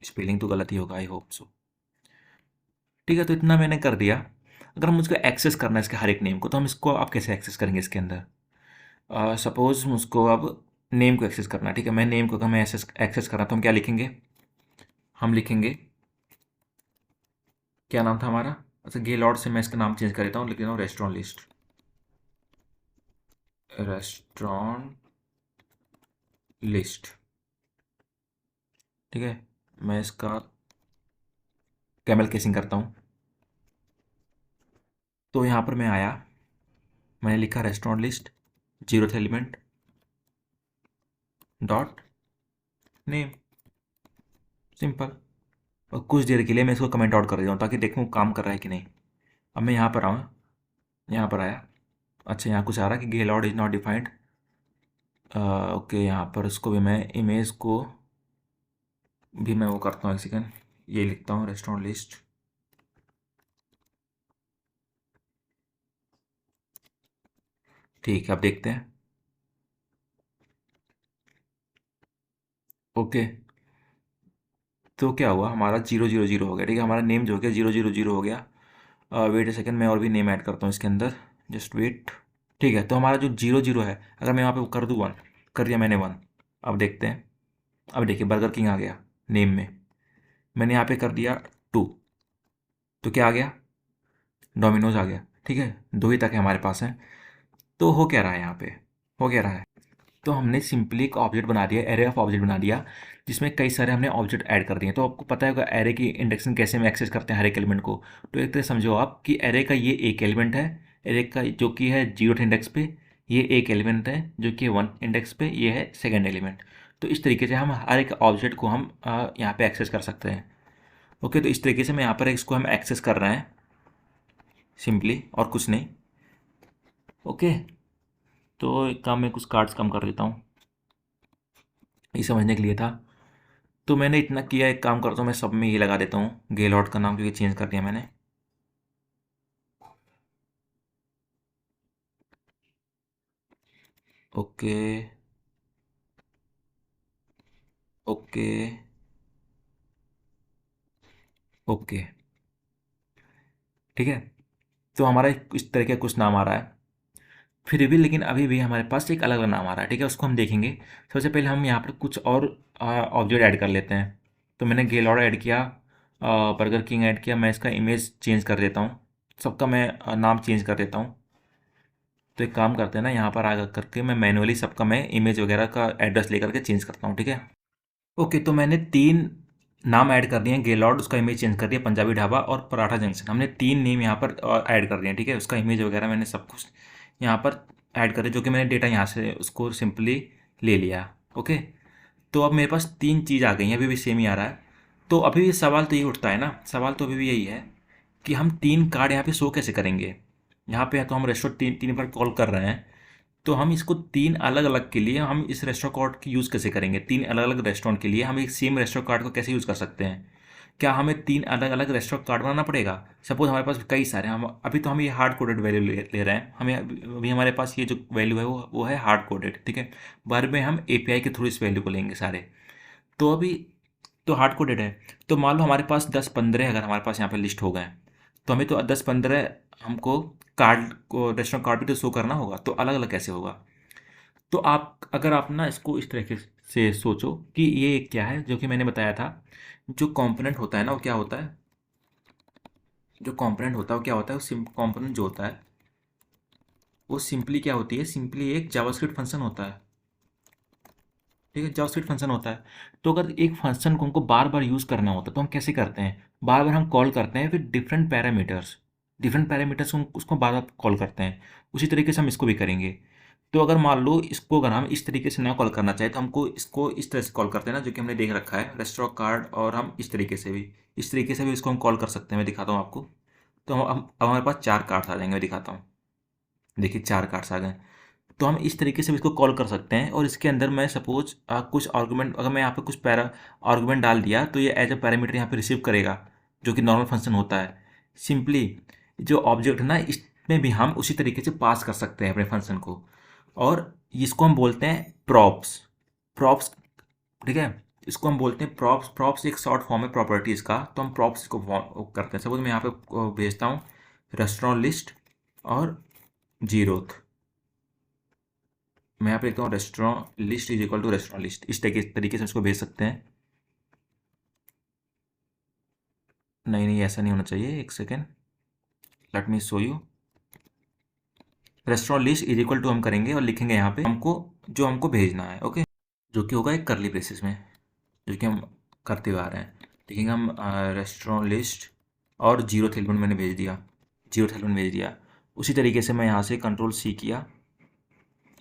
स्पेलिंग तो गलत ही होगा, आई होप सो। ठीक है, तो इतना मैंने कर दिया। अगर हम उसको एक्सेस करना है इसके हर एक नेम को, तो हम इसको आप कैसे एक्सेस करेंगे इसके अंदर। सपोज मुझको अब नेम को एक्सेस करना है। ठीक है, मैं नेम को अगर मैं एक्सेस कर रहा तो हम क्या लिखेंगे, हम लिखेंगे क्या नाम था हमारा। अच्छा, गेलॉर्ड से मैं इसका नाम चेंज कर देता हूँ, लिख देता हूँ रेस्टोरेंट लिस्ट। Restaurant list. ठीक है, मैं इसका कैमल केसिंग करता हूँ। तो यहाँ पर मैं आया, मैंने लिखा restaurant list, zeroth element dot name, simple. और कुछ देर के लिए मैं इसको कमेंट आउट कर देता हूँ ताकि देखूँ काम कर रहा है कि नहीं। अब मैं यहाँ पर आऊँ, यहाँ पर आया। अच्छा, यहाँ कुछ आ रहा है कि Gaylord is not defined. Okay, यहाँ पर इसको भी मैं इमेज को भी मैं वो करता हूँ, एक सेकेंड, ये लिखता हूँ रेस्टोरेंट लिस्ट। ठीक है, अब देखते हैं। ओके, तो क्या हुआ, हमारा 000 हो गया। ठीक है, हमारा नेम जो हो गया 000 हो गया। वेट ए सेकेंड, मैं और भी नेम ऐड करता हूँ इसके अंदर, जस्ट वेट। ठीक है, तो हमारा जो 00 है, अगर मैं यहाँ पे कर दूँ 1, कर दिया मैंने 1। अब देखते हैं। अब देखिए बर्गर किंग आ गया नेम में, मैंने यहाँ पे कर दिया 2, तो क्या आ गया, डोमिनोज आ गया। ठीक है, 2 ही तक है हमारे पास है। तो हो क्या रहा है यहाँ पे, हो क्या रहा है, तो हमने सिंपली एक ऑब्जेक्ट बना दिया, एरे ऑफ ऑब्जेक्ट बना दिया, जिसमें कई सारे हमने ऑब्जेक्ट ऐड कर दिए। तो आपको पता है एरे की इंडेक्सिंग कैसे हम एक्सेस करते हैं हर एक एलिमेंट को। तो एक तरह समझो आप कि एरे का ये एक एलिमेंट है, एरे का जो कि है 0th इंडेक्स पे, ये एक एलिमेंट है जो कि 1 इंडेक्स पे, ये है सेकेंड एलिमेंट। तो इस तरीके से हम हर एक ऑब्जेक्ट को हम यहाँ पे एक्सेस कर सकते हैं। ओके, तो इस तरीके से मैं यहाँ पर इसको हम एक्सेस कर रहे हैं सिंपली, और कुछ नहीं। ओके, तो एक काम, मैं कुछ कार्ड्स कम कर देता हूँ, ये समझने के लिए था। तो मैंने इतना किया, एक काम करता हूँ मैं सब में ये लगा देता हूँ गेलॉर्ड का नाम, क्योंकि चेंज कर दिया मैंने। Okay, okay, okay. ठीक है, तो हमारा इस तरह का कुछ नाम आ रहा है, फिर भी लेकिन अभी भी हमारे पास एक अलग अलग नाम आ रहा है। ठीक है, उसको हम देखेंगे। सबसे पहले हम यहाँ पर कुछ और ऑब्जेक्ट ऐड कर लेते हैं। तो मैंने गेलॉर्ड ऐड किया, बर्गर किंग ऐड किया, मैं इसका इमेज चेंज कर देता हूँ, सबका मैं नाम चेंज कर देता हूँ। तो एक काम करते हैं ना, यहाँ पर आ करके मैं मैनुअली सबका मैं इमेज वगैरह का एड्रेस लेकर के चेंज करता हूँ। ठीक है, ओके, तो मैंने 3 नाम ऐड कर दिए हैं, गेलॉर्ड उसका इमेज चेंज कर दिया, पंजाबी ढाबा और पराठा जंक्शन, हमने 3 नेम यहाँ पर ऐड कर दिए हैं। ठीक है, उसका इमेज वगैरह मैंने सब कुछ यहाँ पर ऐड कर दिया, जो कि मैंने डेटा यहाँ से उसको सिंपली ले लिया। ओके, तो अब मेरे पास 3 चीज़ आ गई हैं, अभी भी सेम ही आ रहा है। तो अभी भी सवाल तो यही उठता है ना, सवाल तो अभी भी यही है कि हम 3 कार्ड यहाँ पे शो कैसे करेंगे। यहाँ पे तो हम रेस्टोरेंट 3 बार कॉल कर रहे हैं, तो हम इसको 3 अलग अलग के लिए हम इस रेस्टोरेंट कार्ड की यूज़ कैसे करेंगे। 3 अलग अलग रेस्टोरेंट के लिए हम एक सेम रेस्टोरेंट कार्ड को कैसे यूज़ कर सकते हैं। क्या हमें 3 अलग अलग रेस्टोरेंट कार्ड बनाना पड़ेगा। सपोज हमारे पास कई सारे, हम अभी तो हम ये हार्ड कोडेड वैल्यू ले रहे हैं, हमें अभी हमारे पास ये जो वैल्यू है वो है हार्ड कोडेड। ठीक है, बाद में हम एपीआई के थ्रू इस वैल्यू को लेंगे सारे। तो अभी तो हार्ड कोडेड है। तो मान लो हमारे पास 10-15 अगर हमारे पास यहाँ पे लिस्ट हो गए, तो हमें तो 10-15 हमको कार्ड को रेस्टोरेंट कार्ड भी तो शो करना होगा, तो अलग अलग कैसे होगा। तो आप अगर आप ना इसको इस तरीके से सोचो कि ये क्या है, जो कि मैंने बताया था, जो कंपोनेंट होता है ना, वो क्या होता है, जो कंपोनेंट होता है वो क्या होता है, वो कंपोनेंट जो होता है वो सिंपली क्या होती है, सिंपली एक जावास्क्रिप्ट फंक्शन होता है। ठीक है, जावास्क्रिप्ट फंक्शन होता है। तो अगर एक फंक्शन को हमको बार बार यूज़ करना होता है तो हम कैसे करते हैं, बार बार हम कॉल करते हैं फिर डिफरेंट पैरामीटर्स को उसको बार बार कॉल करते हैं। उसी तरीके से हम इसको भी करेंगे। तो अगर मान लो इसको अगर हम इस तरीके से ना कॉल करना चाहें तो हमको इसको इस तरह से कॉल करते हैं ना, जो कि हमने देख रखा है रेस्टोरेंट कार्ड, और हम इस तरीके से भी इसको हम कॉल कर सकते हैं। मैं दिखाता हूँ आपको। तो हम अब हमारे पास 4 कार्ड्स आ जाएंगे, मैं दिखाता हूँ। देखिए 4 कार्ड्स आ गए। तो हम इस तरीके से भी इसको कॉल कर सकते हैं, और इसके अंदर मैं सपोज कुछ आर्गूमेंट, अगर मैं यहाँ पे कुछ पैरा आर्गूमेंट डाल दिया तो ये एज अ पैरामीटर यहाँ पे रिसीव करेगा, जो कि नॉर्मल फंक्शन होता है। सिंपली जो ऑब्जेक्ट है ना, इसमें भी हम उसी तरीके से पास कर सकते हैं अपने फंक्शन को, और इसको हम बोलते हैं प्रॉप्स। प्रॉप्स, ठीक है। इसको हम बोलते हैं प्रॉप्स। प्रॉप्स एक शॉर्ट फॉर्म है प्रॉपर्टीज़ का, तो हम प्रॉप्स को करते हैं। सपोज मैं यहाँ पे भेजता हूँ रेस्टोरेंट लिस्ट और जीरोथ। मैं यहाँ पे लिखता हूँ restaurant list is equal to restaurant list. इस तरीके से उसको भेज सकते हैं। नहीं नहीं, ऐसा नहीं होना चाहिए, एक second, let me show you. Restaurant list is equal to हम करेंगे और लिखेंगे यहाँ पे हमको जो हमको भेजना है, ओके, जो कि होगा एक करली ब्रेसेस में, जो कि हम करते हुए आ रहे हैं। लिखेंगे हम रेस्टोरेंट लिस्ट और जीरो एलिमेंट मैंने भेज दिया, जीरो एलिमेंट भेज दिया। उसी तरीके से मैं यहाँ से कंट्रोल सी किया,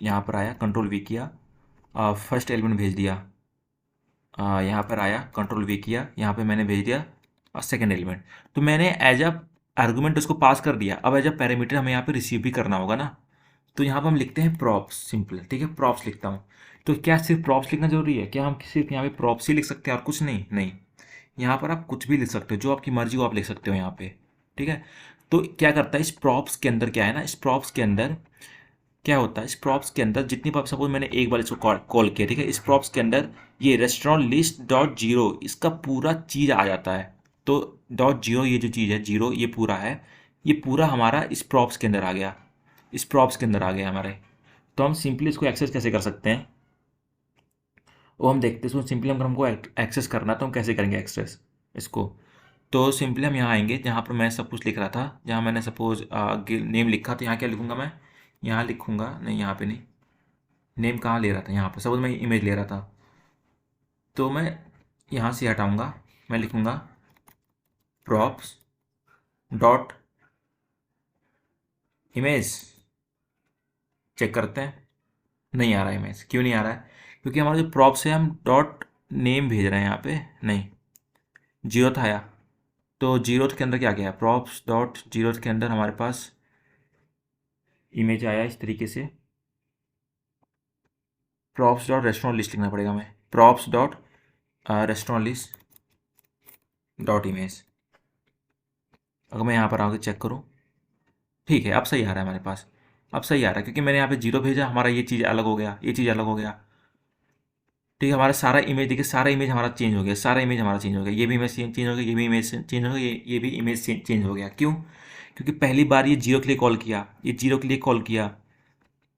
यहाँ पर आया कंट्रोल वी किया, फर्स्ट एलिमेंट भेज दिया, यहाँ पर आया कंट्रोल वी किया, यहाँ पे मैंने भेज दिया सेकेंड एलिमेंट। तो मैंने एज अ आर्गूमेंट उसको पास कर दिया। अब एज अ पैरामीटर हमें यहाँ पे रिसीव भी करना होगा ना, तो यहाँ पर हम लिखते हैं प्रॉप्स, सिंपल, ठीक है, प्रॉप्स लिखता हूँ। तो क्या सिर्फ प्रॉप्स लिखना जरूरी है? क्या हम सिर्फ यहाँ पे प्रॉप्स ही लिख सकते हैं और कुछ नहीं? नहीं, यहाँ पर आप कुछ भी लिख सकते हो, जो आपकी मर्जी हो आप लिख सकते हो यहाँ पे, ठीक है। तो क्या करता है इस प्रॉप्स के अंदर, क्या है ना, इस प्रॉप्स के अंदर क्या होता है, इस प्रॉप्स के अंदर जितनी बार, सपोज मैंने एक बार इसको कॉल किया, ठीक है, इस प्रॉप्स के अंदर ये रेस्टोरेंट लिस्ट डॉट जीरो इसका पूरा चीज़ आ जाता है। तो डॉट जीरो ये जो चीज़ है जीरो, ये पूरा है, ये पूरा हमारा इस प्रॉप्स के अंदर आ गया, इस प्रॉप्स के अंदर आ गया हमारे। तो हम सिंपली इसको एक्सेस कैसे कर सकते हैं वो हम देखते हैं। इसको सिंपली अगर हमको एक्सेस करना है तो हम कैसे करेंगे एक्सेस इसको। तो सिंपली हम यहाँ आएंगे जहाँ पर मैं सब कुछ लिख रहा था, जहाँ मैंने सपोज नेम लिखा, तो यहाँ क्या लिखूंगा मैं, यहाँ लिखूंगा, नहीं यहाँ पे नहीं, नेम कहाँ ले रहा था, यहाँ पर सपोज मैं इमेज ले रहा था, तो मैं यहाँ से हटाऊंगा, मैं लिखूंगा प्रॉप्स डॉट इमेज। चेक करते हैं, नहीं आ रहा है इमेज। क्यों नहीं आ रहा है? क्योंकि हमारा जो प्रॉप्स है हम डॉट नेम भेज रहे हैं, यहाँ पे नहीं, जीरोथ आया। तो जीरोथ के अंदर क्या गया, प्रॉप्स डॉट जीरोथ के अंदर हमारे पास इमेज आया इस तरीके से। प्रॉप्स डॉट रेस्टोरेंट लिस्ट लिखना पड़ेगा, हमें props dot restaurant list dot image. अगर मैं यहाँ पर आके चेक करूँ, ठीक है, अब सही आ रहा है हमारे पास, अब सही आ रहा है, क्योंकि मैंने यहाँ पे जीरो भेजा, हमारा ये चीज़ अलग हो गया, ये चीज़ अलग हो गया, ठीक है। हमारा सारा इमेज देखिए, सारा इमेज हमारा चेंज हो गया, सारा इमेज हमारा चेंज हो गया, ये भी इमेज चेंज हो गया, ये भी इमेज चेंज हो गया, ये भी इमेज चेंज हो गया। क्यों? क्योंकि पहली बार ये जीरो के लिए कॉल किया, ये जीरो के लिए कॉल किया,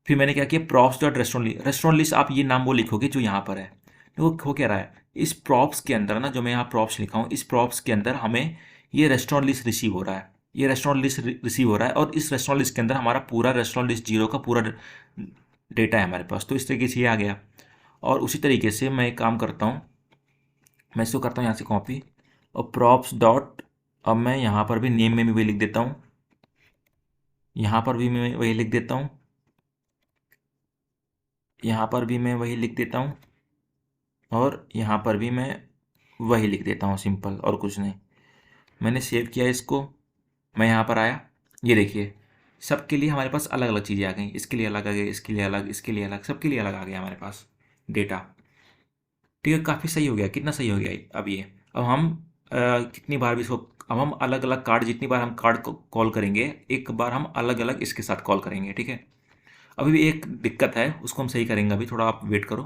फिर मैंने क्या किया, प्रॉप्स डॉट रेस्टोरेंट लिस्ट, आप ये नाम वो लिखोगे जो यहाँ पर है। तो वो हो क्या रहा है, इस प्रॉप्स के अंदर ना, जो मैं यहाँ प्रॉप्स लिखा हूँ, इस प्रॉप्स के अंदर हमें ये रेस्टोरेंट लिस्ट रिसीव हो रहा है, ये रेस्टोरेंट लिस्ट रिसीव हो रहा है, और इस रेस्टोरेंट लिस्ट के अंदर हमारा पूरा रेस्टोरेंट लिस्ट जीरो का पूरा डेटा है हमारे पास। तो इस तरीके से ये आ गया। और उसी तरीके से मैं एक काम करता हूँ, मैं इसको करता हूँ यहाँ से कॉपी, और प्रॉप्स डॉट, अब मैं यहाँ पर भी नेम में भी वही लिख देता हूँ, यहाँ पर भी मैं वही लिख देता हूँ, यहाँ पर भी मैं वही लिख देता हूँ, और यहाँ पर भी मैं वही लिख देता हूँ, सिंपल, और कुछ नहीं। मैंने सेव किया इसको, मैं यहाँ पर आया, ये देखिए सबके लिए हमारे पास अलग अलग चीज़ें आ गई, इसके लिए अलग आ गई, इसके लिए अलग, इसके लिए अलग, सबके लिए अलग आ गया हमारे पास डेटा। ठीक है, काफ़ी सही हो गया, कितना सही हो गया अब ये। अब हम कितनी बार भी इसको, अब हम अलग अलग कार्ड, जितनी बार हम कार्ड को कॉल करेंगे, एक बार हम अलग अलग इसके साथ कॉल करेंगे, ठीक है। अभी भी एक दिक्कत है, उसको हम सही करेंगे, अभी थोड़ा आप वेट करो।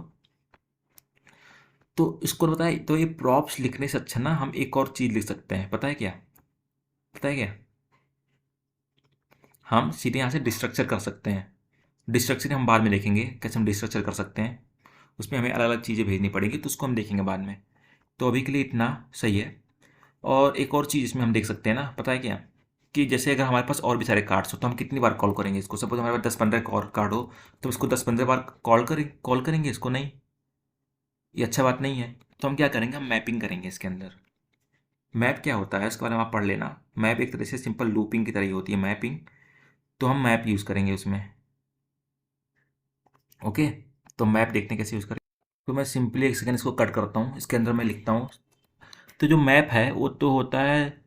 तो इसको बताए, तो ये प्रॉप्स लिखने से अच्छा ना हम एक और चीज़ लिख सकते हैं, पता है क्या, पता है क्या, हम सीधे यहाँ से डिस्ट्रक्चर कर सकते हैं। डिस्ट्रक्चर हम बाद में देखेंगे कैसे हम डिस्ट्रक्चर कर सकते हैं, उसमें हमें अलग अलग चीज़ें भेजनी पड़ेगी, तो उसको हम देखेंगे बाद में। तो अभी के लिए इतना सही है। और एक और चीज़ इसमें हम देख सकते हैं ना, पता है क्या, कि जैसे अगर हमारे पास और भी सारे कार्ड्स हो तो हम कितनी बार कॉल करेंगे इसको। सपोज हमारे पास 10-15 कार्ड हो, तो इसको 10-15 बार कॉल करेंगे इसको? नहीं, ये अच्छा बात नहीं है। तो हम क्या करेंगे, हम मैपिंग करेंगे इसके अंदर। मैप क्या होता है इसके बारे में आप पढ़ लेना। मैप एक तरह से सिंपल लूपिंग की तरह ही होती है मैपिंग। तो हम मैप यूज़ करेंगे उसमें। ओके, तो मैप देखते हैं कैसे यूज़ करें। तो मैं सिंपली एक सेकंड इसको कट करता हूँ, इसके अंदर मैं लिखता हूँ। तो जो मैप है वो तो होता है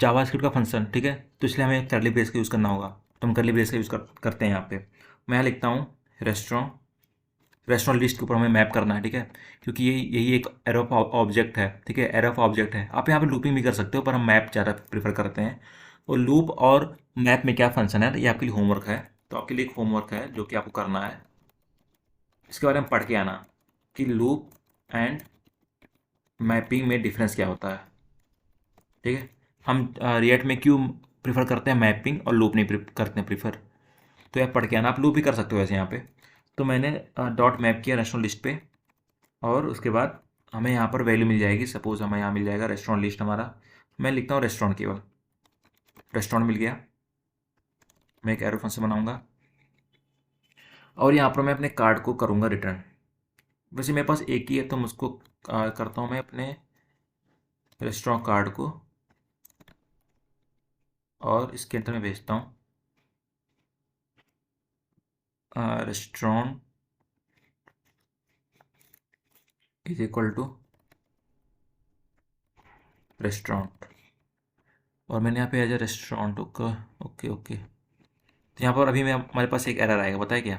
जावास्क्रिप्ट का फंक्शन, ठीक है। तो इसलिए हमें कर्ली ब्रेस का यूज़ करना होगा, तो हम कर्ली ब्रेस का यूज़ करते हैं यहाँ पे। मैं यहाँ लिखता हूँ रेस्टोरेंट, रेस्टोरेंट लिस्ट के ऊपर हमें मैप करना है, ठीक है। क्योंकि यही एक एरो ऑफ ऑब्जेक्ट है, ठीक है, एरो ऑफ ऑब्जेक्ट है। आप यहाँ पे लूपिंग भी कर सकते हो, पर हम मैप ज़्यादा प्रीफर करते हैं। और लूप और मैप में क्या फंक्शन है, ये आपके लिए होमवर्क है। तो आपके लिए एक होमवर्क है जो कि आपको करना है, इसके बारे में पढ़ के आना कि लूप एंड मैपिंग में डिफरेंस क्या होता है, ठीक है। हम रिएक्ट में क्यों प्रीफर करते हैं मैपिंग और लूप नहीं करते हैं प्रीफर, तो आप पढ़ के आना। आप लूप भी कर सकते हो वैसे यहाँ पे। तो मैंने डॉट मैप किया रेस्टोरेंट लिस्ट पे, और उसके बाद हमें यहाँ पर वैल्यू मिल जाएगी। सपोज हमें यहाँ मिल जाएगा रेस्टोरेंट लिस्ट हमारा, मैं लिखता हूँ रेस्टोरेंट केवल, रेस्टोरेंट मिल गया। मैं एक एरो फंक्शन बनाऊंगा और यहाँ पर मैं अपने कार्ड को करूँगा रिटर्न। वैसे मेरे पास एक ही है, तो मैं उसको करता हूँ मैं अपने रेस्टोरेंट कार्ड को, और इसके अंदर मैं भेजता हूँ restaurant is equal to restaurant, और मैंने यहाँ पे as a restaurant, okay okay okay. तो यहाँ पर अभी मैं हमारे पास एक एरर आएगा, बताया क्या।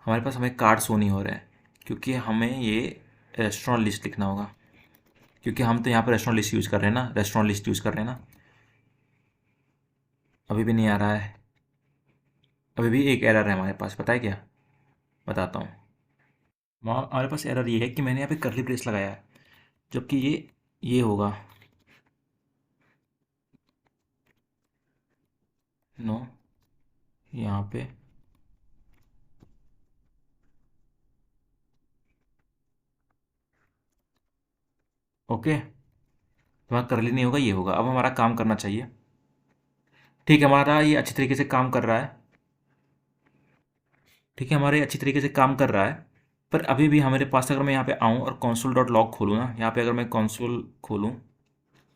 हमारे पास हमें कार्ड शो नहीं हो रहा है, क्योंकि हमें ये रेस्टोरेंट लिस्ट लिखना होगा। क्योंकि हम तो यहाँ पर रेस्टोरेंट लिस्ट यूज़ कर रहे हैं ना, रेस्टोरेंट लिस्ट यूज़ कर रहे हैं ना। अभी भी नहीं आ रहा है, अभी भी एक एरर है हमारे पास, पता है क्या, बताता हूँ। वहाँ हमारे पास एरर ये है कि मैंने यहाँ पे कर्ली ब्रेस लगाया है, जबकि ये होगा नो, यहाँ पे ओके। तो वहाँ कर्ली नहीं होगा, ये होगा। अब हमारा काम करना चाहिए, ठीक है। हमारा ये अच्छी तरीके से काम कर रहा है, ठीक है, हमारे अच्छी तरीके से काम कर रहा है। पर अभी भी हमारे पास, अगर मैं यहाँ पे आऊँ और console डॉट लॉग खोलूँ ना, यहाँ पे अगर मैं console खोलूँ,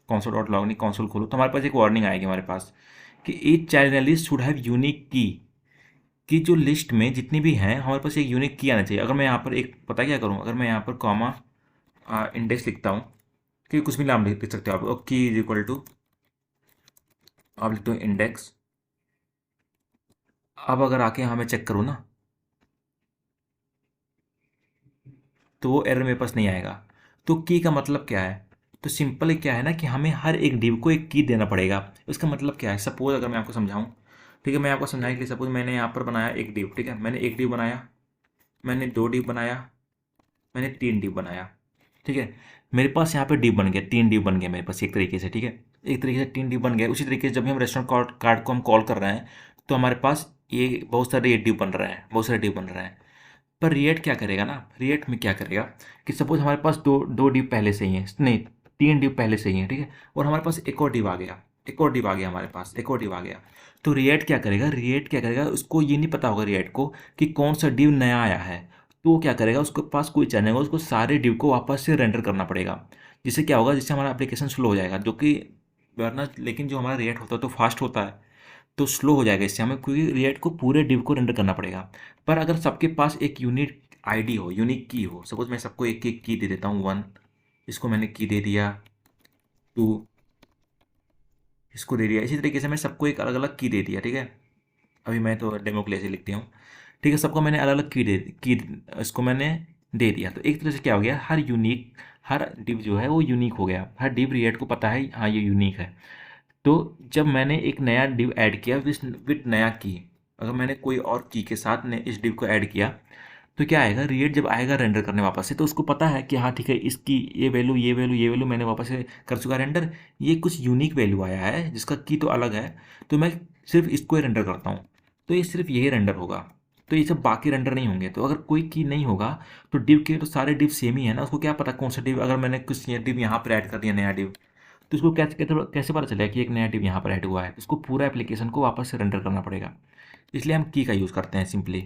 console डॉट लॉग नहीं, console खोलूँ, तो हमारे पास एक वार्निंग आएगी हमारे पास कि each child analyst should have unique की। कि जो लिस्ट में जितनी भी हैं, हमारे पास एक यूनिक की आना चाहिए। अगर मैं यहाँ पर एक, पता क्या करूँ, अगर मैं यहाँ पर कॉमा इंडेक्स लिखता हूँ, कि कुछ भी नाम लिख सकते हो आप, की इज इक्वल टू, आप लिखते हो इंडेक्स। अब अगर आके यहाँ मैं चेक करूँ ना, तो वो एरर मेरे पास नहीं आएगा। तो की का मतलब क्या है, तो सिंपल क्या है ना कि हमें हर एक डिव को एक की देना पड़ेगा। इसका मतलब क्या है, सपोज अगर मैं आपको समझाऊं, ठीक है, मैं आपको समझाने के लिए, सपोज मैंने यहाँ पर बनाया एक डिव, ठीक है, मैंने एक डिव बनाया, मैंने दो डिव बनाया, मैंने तीन डिव बनाया, ठीक है। मेरे पास यहाँ पे डिव बन गया, तीन डिव बन गया मेरे पास एक तरीके से, ठीक है। एक तरीके से तीन डिव बन गया। उसी तरीके से जब भी हम रेस्टोरेंट कार्ड कार्ड को हम कॉल कर रहे हैं, तो हमारे पास ये बहुत सारे ये डिव बन रहे हैं, बहुत सारे डिव बन रहे हैं। पर रिएक्ट क्या करेगा ना, रिएक्ट में क्या करेगा कि सपोज हमारे पास दो दो डिव पहले से ही हैं, नहीं, तीन डिव पहले से ही हैं, ठीक है, और हमारे पास एक और डिव आ गया, एक और डिव आ गया, हमारे पास एक और डिव आ गया। तो रिएक्ट क्या करेगा, रिएक्ट क्या करेगा, उसको ये नहीं पता होगा रिएक्ट को कि कौन सा डिव नया आया है। तो वो क्या करेगा, उसके पास कोई चैनल होगा, उसको सारे डिव को वापस से रेंडर करना पड़ेगा। जिससे क्या होगा, जिससे हमारा एप्लीकेशन स्लो हो जाएगा, जो कि वरना, लेकिन जो हमारा रिएक्ट होता है तो फास्ट होता है, तो स्लो हो जाएगा इससे हमें, क्योंकि रिएक्ट को पूरे डिव को रेंडर करना पड़ेगा। पर अगर सबके पास एक यूनिक आईडी हो, यूनिक की हो, सपोज मैं सबको एक एक की दे देता हूँ, वन, इसको मैंने की दे दिया, टू, इसको दे दिया, इसी तरीके से मैं सबको एक अलग अलग की दे दिया, ठीक है। अभी मैं तो डेमो के लिए ऐसे लिख दिया हूँ, ठीक है। सबको मैंने अलग अलग की इसको मैंने दे दिया। तो एक तरह से क्या हो गया, हर यूनिक, हर डिव जो है वो यूनिक हो गया, हर डिव रिएक्ट को पता है हाँ ये यूनिक है। तो जब मैंने एक नया डिव ऐड किया विथ नया की, अगर मैंने कोई और की के साथ ने इस डिव को ऐड किया, तो क्या आएगा, रिएक्ट जब आएगा रेंडर करने वापस से, तो उसको पता है कि हाँ ठीक है, इसकी ये वैल्यू, ये वैल्यू, ये वैल्यू मैंने वापस से कर चुका रेंडर, ये कुछ यूनिक वैल्यू आया है जिसका की तो अलग है, तो मैं सिर्फ इसको ही रेंडर करता हूँ। तो ये सिर्फ यही रेंडर होगा, तो ये सब बाकी रेंडर नहीं होंगे। तो अगर कोई की नहीं होगा, तो डिव के तो सारे डिव सेम ही है ना, उसको क्या पता कौन सा डिव, अगर मैंने कुछ डिव यहाँ पर ऐड कर दिया, नया डिव, तो उसको कैसे कैसे कैसे पता चलेगा कि एक नया डिव यहाँ पर ऐड हुआ है। उसको पूरा एप्लीकेशन को वापस से रेंडर करना पड़ेगा, इसलिए हम की का यूज़ करते हैं सिंपली।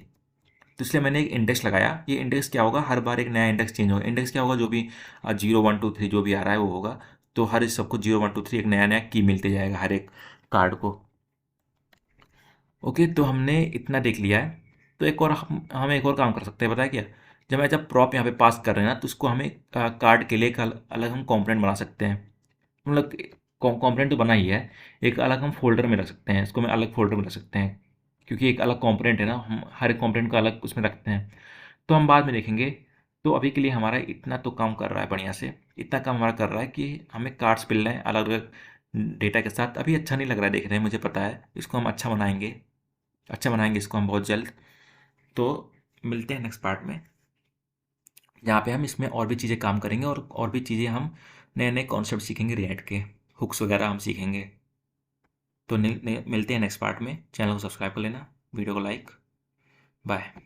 तो इसलिए मैंने एक इंडेक्स लगाया। ये इंडेक्स क्या होगा, हर बार एक नया इंडेक्स चेंज होगा। इंडेक्स क्या होगा, जो भी 0 1 2 3 जो भी आ रहा है वो होगा। तो हर इस सबको 0 1 2 3 एक नया नया की मिलते जाएगा हर एक कार्ड को। ओके, तो हमने इतना देख लिया है। तो एक और हम एक और काम कर सकते हैं, पता है क्या? जब प्रॉप यहाँ पे पास कर रहे हैं ना, तो उसको हमें कार्ड के लिए एक अलग हम कंपोनेंट बना सकते हैं। मतलब कंपोनेंट तो बना ही है, एक अलग हम फोल्डर में रख सकते हैं, इसको हम अलग फोल्डर में रख सकते हैं, क्योंकि एक अलग कंपोनेंट है ना, हम हर एक कंपोनेंट को अलग उसमें रखते हैं। तो हम बाद में देखेंगे। तो अभी के लिए हमारा इतना तो काम कर रहा है बढ़िया से, इतना काम हमारा कर रहा है कि हमें कार्ड्स मिल रहे हैं अलग अलग डेटा के साथ। अभी अच्छा नहीं लग रहा है देखने में, मुझे पता है, इसको हम अच्छा बनाएंगे इसको हम बहुत जल्द। तो मिलते हैं नेक्स्ट पार्ट में, जहाँ पे हम इसमें और भी चीज़ें काम करेंगे, और भी चीज़ें हम नए नए कॉन्सेप्ट सीखेंगे, रिएक्ट के हुक्स वगैरह हम सीखेंगे। तो मिलते हैं नेक्स्ट पार्ट में। चैनल को सब्सक्राइब कर लेना, वीडियो को लाइक। बाय।